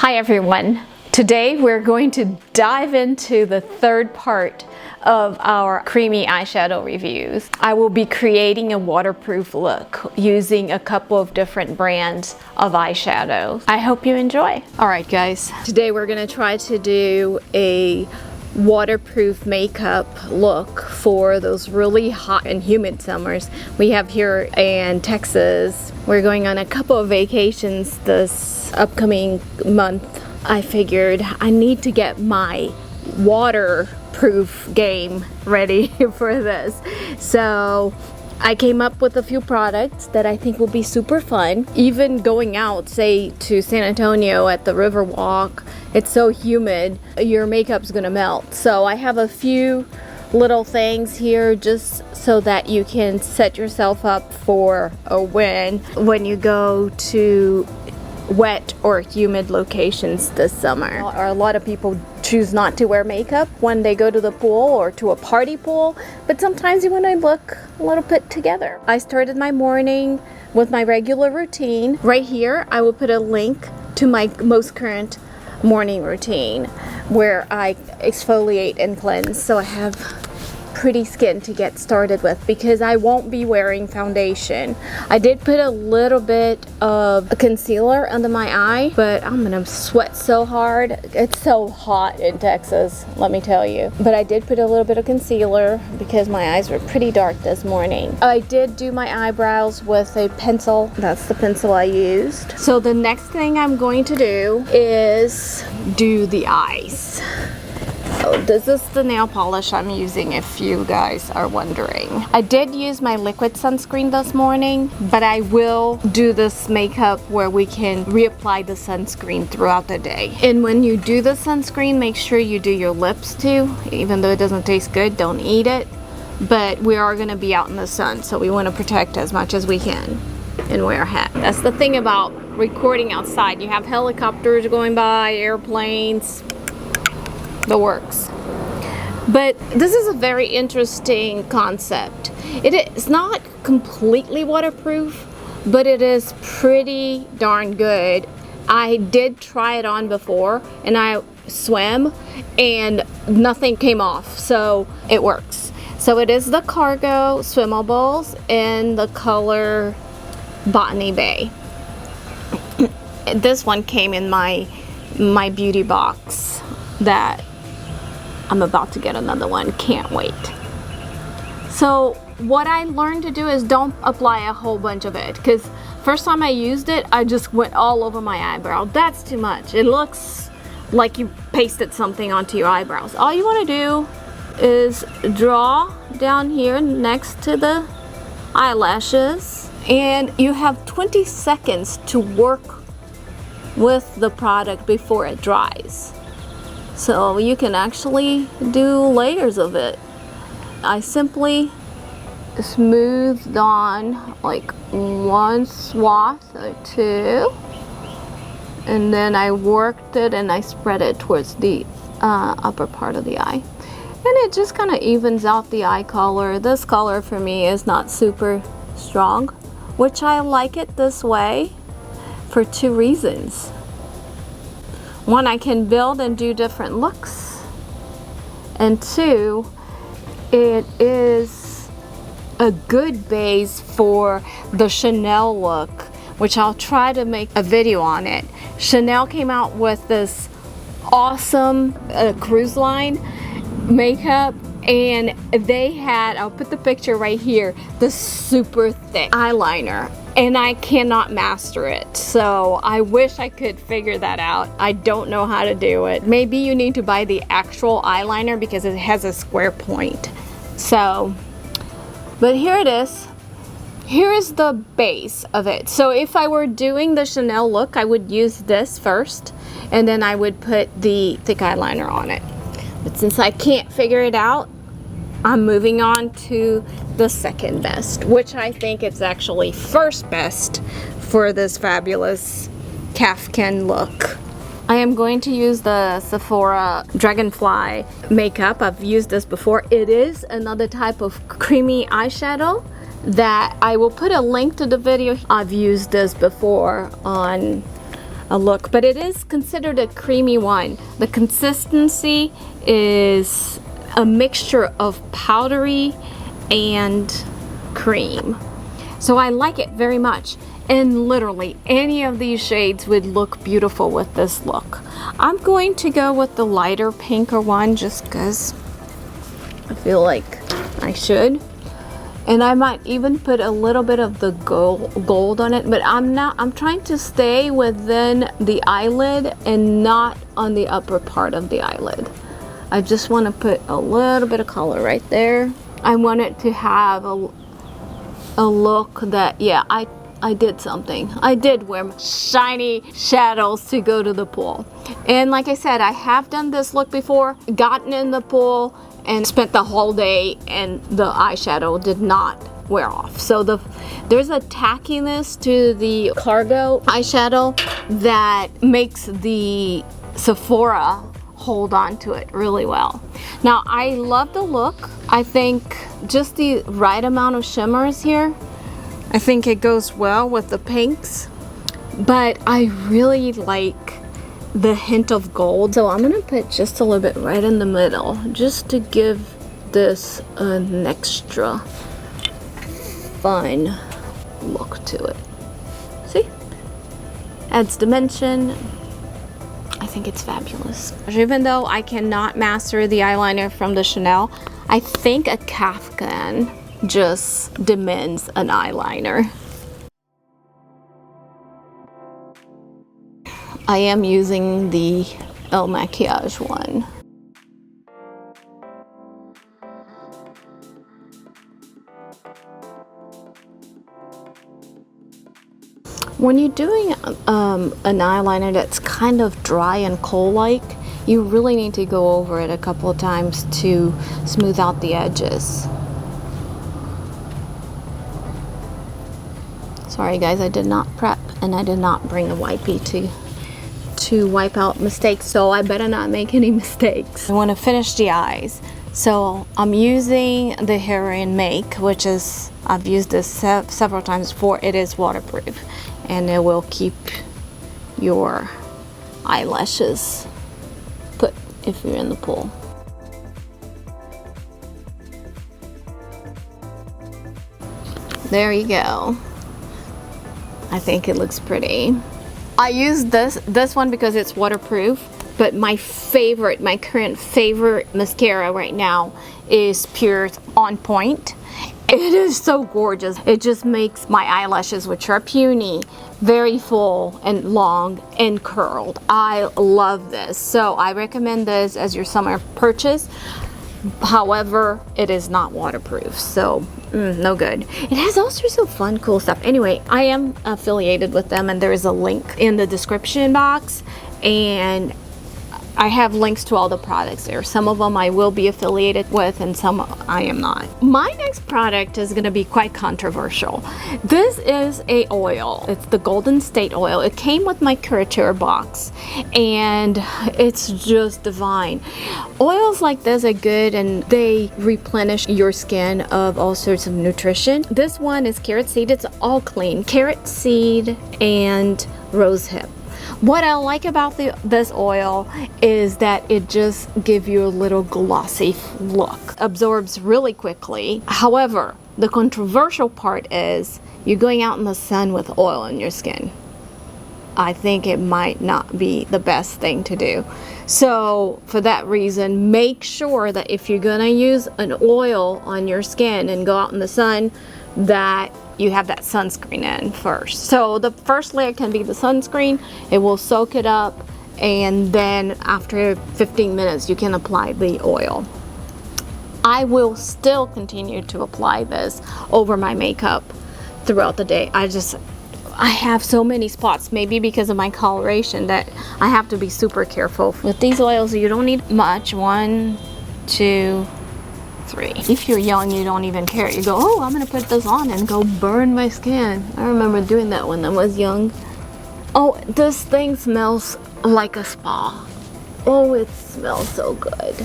Hi everyone. Today we're going to dive into the third part of our creamy eyeshadow reviews. I will be creating a waterproof look using a couple of different brands of eyeshadows. I hope you enjoy. Alright guys, today we're going to try to do a waterproof makeup look for those really hot and humid summers we have here in Texas. We're going on a couple of vacations this upcoming month. I figured I need to get my waterproof game ready for this. So I came up with a few products that I think will be super fun. Even going out, say to San Antonio at the Riverwalk, it's so humid, your makeup's gonna melt. So I have a few little things here just so that you can set yourself up for a win when you go to wet or humid locations this summer. A lot of people choose not to wear makeup when they go to the pool or to a party pool, but sometimes you want to look a little put together. I started my morning with my regular routine. Right here I will put a link to my most current morning routine where I exfoliate and cleanse, so I have pretty skin to get started with because I won't be wearing foundation. I did put a little bit of concealer under my eye, but I'm gonna sweat so hard. It's so hot in Texas, let me tell you. But I did put a little bit of concealer because my eyes were pretty dark this morning. I did do my eyebrows with a pencil. That's the pencil I used. So the next thing I'm going to do is do the eyes. So this is the nail polish I'm using, if you guys are wondering. I did use my liquid sunscreen this morning, but I will do this makeup where we can reapply the sunscreen throughout the day. And when you do the sunscreen, make sure you do your lips too. Even though it doesn't taste good, don't eat it. But we are gonna be out in the sun, so we wanna protect as much as we can and wear a hat. That's the thing about recording outside. You have helicopters going by, airplanes, the works. But this is a very interesting concept. It is not completely waterproof, but it is pretty darn good. I did try it on before and I swam and nothing came off, so it works. So it is the Cargo Swimmables in the color Botany Bay. This one came in my beauty box that I'm about to get another one, can't wait. So what I learned to do is don't apply a whole bunch of it, because first time I used it, I just went all over my eyebrow. That's too much. It looks like you pasted something onto your eyebrows. All you want to do is draw down here next to the eyelashes, and you have 20 seconds to work with the product before it dries. So you can actually do layers of it. I simply smoothed on like one swath or two, and then I worked it and I spread it towards the upper part of the eye. And it just kind of evens out the eye color. This color for me is not super strong, which I like it this way for two reasons. One, I can build and do different looks, and two, it is a good base for the Chanel look, which I'll try to make a video on it. Chanel came out with this awesome cruise line makeup, and they had, I'll put the picture right here, this super thick eyeliner. And I cannot master it, so I wish I could figure that out. I don't know how to do it. Maybe you need to buy the actual eyeliner because it has a square point. So, but here it is. Here is the base of it. So if I were doing the Chanel look, I would use this first, and then I would put the thick eyeliner on it. But since I can't figure it out, I'm moving on to the second best, which I think is actually first best for this fabulous Kafkan look. I am going to use the Sephora Dragonfly makeup. I've used this before. It is another type of creamy eyeshadow that I will put a link to the video. I've used this before on a look, but it is considered a creamy one. The consistency is a mixture of powdery and cream. So I like it very much. And literally any of these shades would look beautiful with this look. I'm going to go with the lighter pinker one just because I feel like I should. And I might even put a little bit of the gold on it, but I'm trying to stay within the eyelid and not on the upper part of the eyelid. I just want to put a little bit of color right there. I want it to have a look that, yeah, I did something. I did wear shiny shadows to go to the pool. And like I said, I have done this look before, gotten in the pool and spent the whole day and the eyeshadow did not wear off. So there's a tackiness to the cargo eyeshadow that makes the Sephora hold on to it really well. Now I love the look. I think just the right amount of shimmers here. I think it goes well with the pinks, but I really like the hint of gold. So I'm gonna put just a little bit right in the middle just to give this an extra fun look to it. See? Adds dimension. I think it's fabulous. Even though I cannot master the eyeliner from the Chanel, I think a Kafkan just demands an eyeliner. I am using the El Maquillage one. When you're doing an eyeliner that's kind of dry and kohl-like, you really need to go over it a couple of times to smooth out the edges. Sorry guys, I did not prep and I did not bring a wipey to wipe out mistakes, so I better not make any mistakes. I want to finish the eyes, so I'm using the Heroin Make, which is, I've used this several times before. It is waterproof and it will keep your eyelashes put if you're in the pool. There you go. I think it looks pretty. I use this one because it's waterproof, but my current favorite mascara right now is Pure's On Point. It is so gorgeous. It just makes my eyelashes, which are puny, very full and long and curled. I love this. So I recommend this as your summer purchase. However, it is not waterproof, so no good. It has all sorts of fun, cool stuff. Anyway, I am affiliated with them and there is a link in the description box, and I have links to all the products there. Some of them I will be affiliated with and some I am not. My next product is gonna be quite controversial. This is a oil. It's the Golden State oil. It came with my Curateur box and it's just divine. Oils like this are good and they replenish your skin of all sorts of nutrition. This one is carrot seed. It's all clean. Carrot seed and rose hip. What I like about this oil is that it just gives you a little glossy look. Absorbs really quickly. However, the controversial part is you're going out in the sun with oil on your skin. I think it might not be the best thing to do. So for that reason, make sure that if you're gonna use an oil on your skin and go out in the sun, that you have that sunscreen in first. So the first layer can be the sunscreen. It will soak it up, and then after 15 minutes you can apply the oil. I will still continue to apply this over my makeup throughout the day. I have so many spots, maybe because of my coloration, that I have to be super careful. With these oils, you don't need much. 1, 2, 3. If you're young, you don't even care. You go, oh, I'm gonna put this on and go burn my skin. I remember doing that when I was young. Oh, this thing smells like a spa. Oh, it smells so good.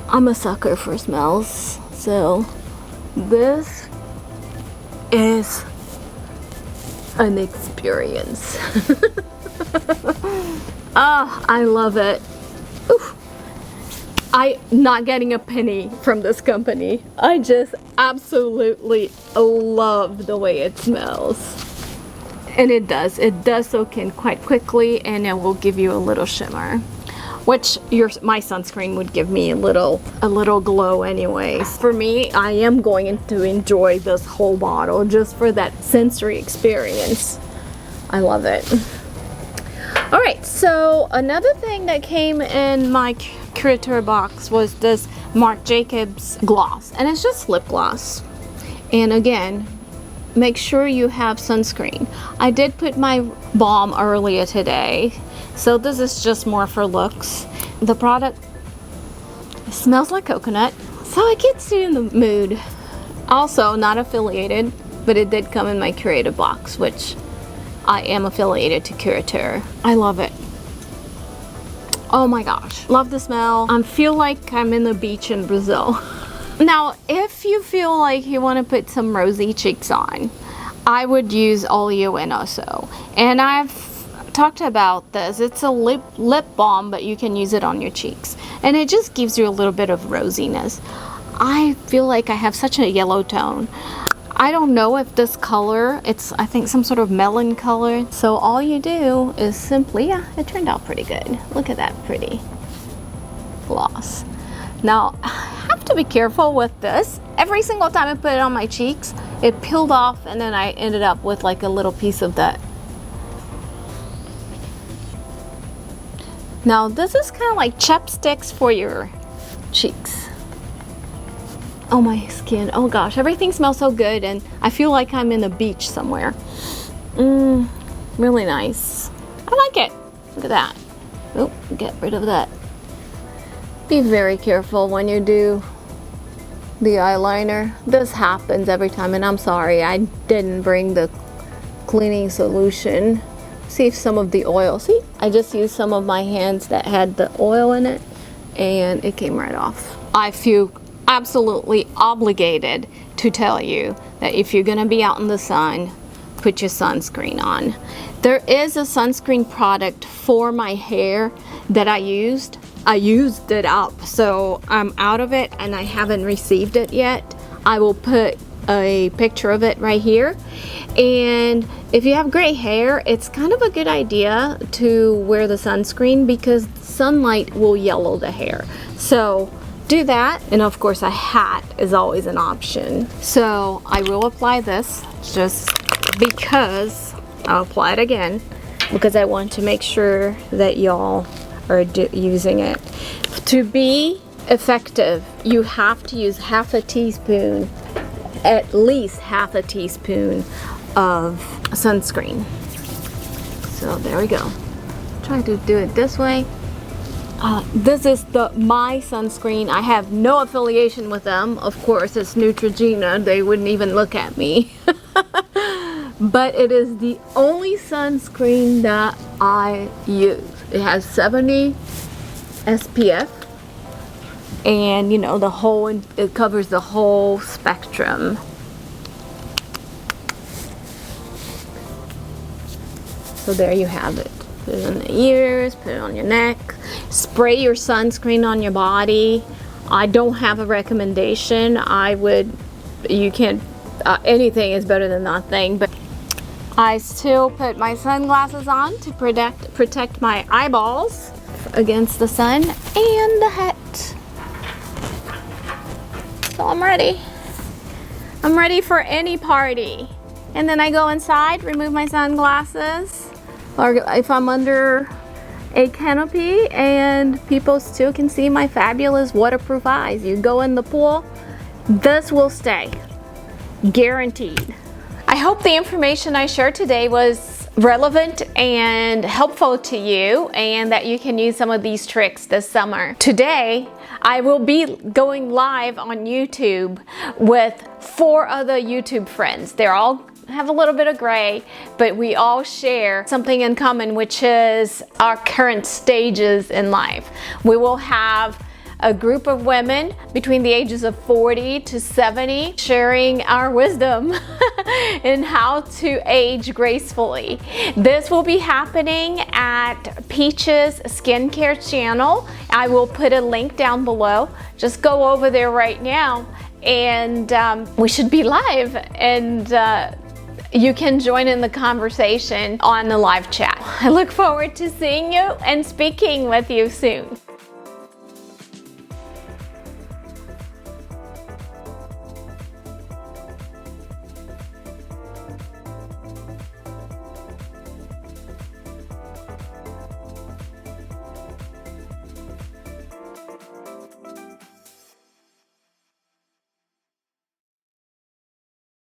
I'm a sucker for smells, so this is an experience. Oh, I love it. Oof. I'm not getting a penny from this company. I just absolutely love the way it smells. And it does soak in quite quickly, and it will give you a little shimmer, which my sunscreen would give me a little glow anyways. For me, I am going to enjoy this whole bottle just for that sensory experience. I love it. All right, so another thing that came in my Curateur box was this Marc Jacobs gloss, and it's just lip gloss. And again, make sure you have sunscreen. I did put my balm earlier today, so this is just more for looks. The product smells like coconut, so it gets you in the mood. Also, not affiliated, but it did come in my Curator box, which I am affiliated to Curateur. I love it. Oh my gosh, love the smell. I feel like I'm in the beach in Brazil. Now, if you feel like you want to put some rosy cheeks on, I would use olio and osso. And I've talked about this. It's a lip balm, but you can use it on your cheeks. And it just gives you a little bit of rosiness. I feel like I have such a yellow tone. I don't know if this color, it's I think some sort of melon color. So all you do is simply, yeah, it turned out pretty good. Look at that pretty gloss. Now, I have to be careful with this. Every single time I put it on my cheeks, it peeled off, and then I ended up with like a little piece of that. Now, this is kind of like chapsticks for your cheeks. Oh, my skin. Oh gosh, everything smells so good, and I feel like I'm in a beach somewhere. Really nice. I like it. Look at that. Oh, get rid of that. Be very careful when you do the eyeliner. This happens every time, and I'm sorry I didn't bring the cleaning solution. See if some of the oil, see, I just used some of my hands that had the oil in it, and it came right off. I feel absolutely obligated to tell you that if you're gonna be out in the sun, put your sunscreen on. There is a sunscreen product for my hair that I used it up, so I'm out of it and I haven't received it yet. I will put a picture of it right here. And if you have gray hair, it's kind of a good idea to wear the sunscreen because sunlight will yellow the hair. So do that, and of course a hat is always an option. So I will apply this just because I'll apply it again because I want to make sure that y'all are using it. To be effective, you have to use half a teaspoon, at least half a teaspoon of sunscreen. So there we go. Try to do it this way. This is my sunscreen. I have no affiliation with them. Of course, it's Neutrogena. They wouldn't even look at me. But it is the only sunscreen that I use. It has 70 SPF. And you know, it covers the whole spectrum. So there you have it. Put it on the ears, put it on your neck. Spray your sunscreen on your body. I don't have a recommendation. Anything is better than nothing, but I still put my sunglasses on to protect my eyeballs against the sun and the hat. So I'm ready. I'm ready for any party. And then I go inside, remove my sunglasses, or if I'm under a canopy and people still can see my fabulous waterproof eyes. You go in the pool, this will stay, guaranteed. I hope the information I shared today was relevant and helpful to you, and that you can use some of these tricks this summer. Today, I will be going live on YouTube with 4 other YouTube friends. They're all have a little bit of gray, but we all share something in common, which is our current stages in life. We will have a group of women between the ages of 40 to 70 sharing our wisdom in how to age gracefully. This will be happening at Peach's Skincare channel. I will put a link down below. Just go over there right now and we should be live, and you can join in the conversation on the live chat. I look forward to seeing you and speaking with you soon.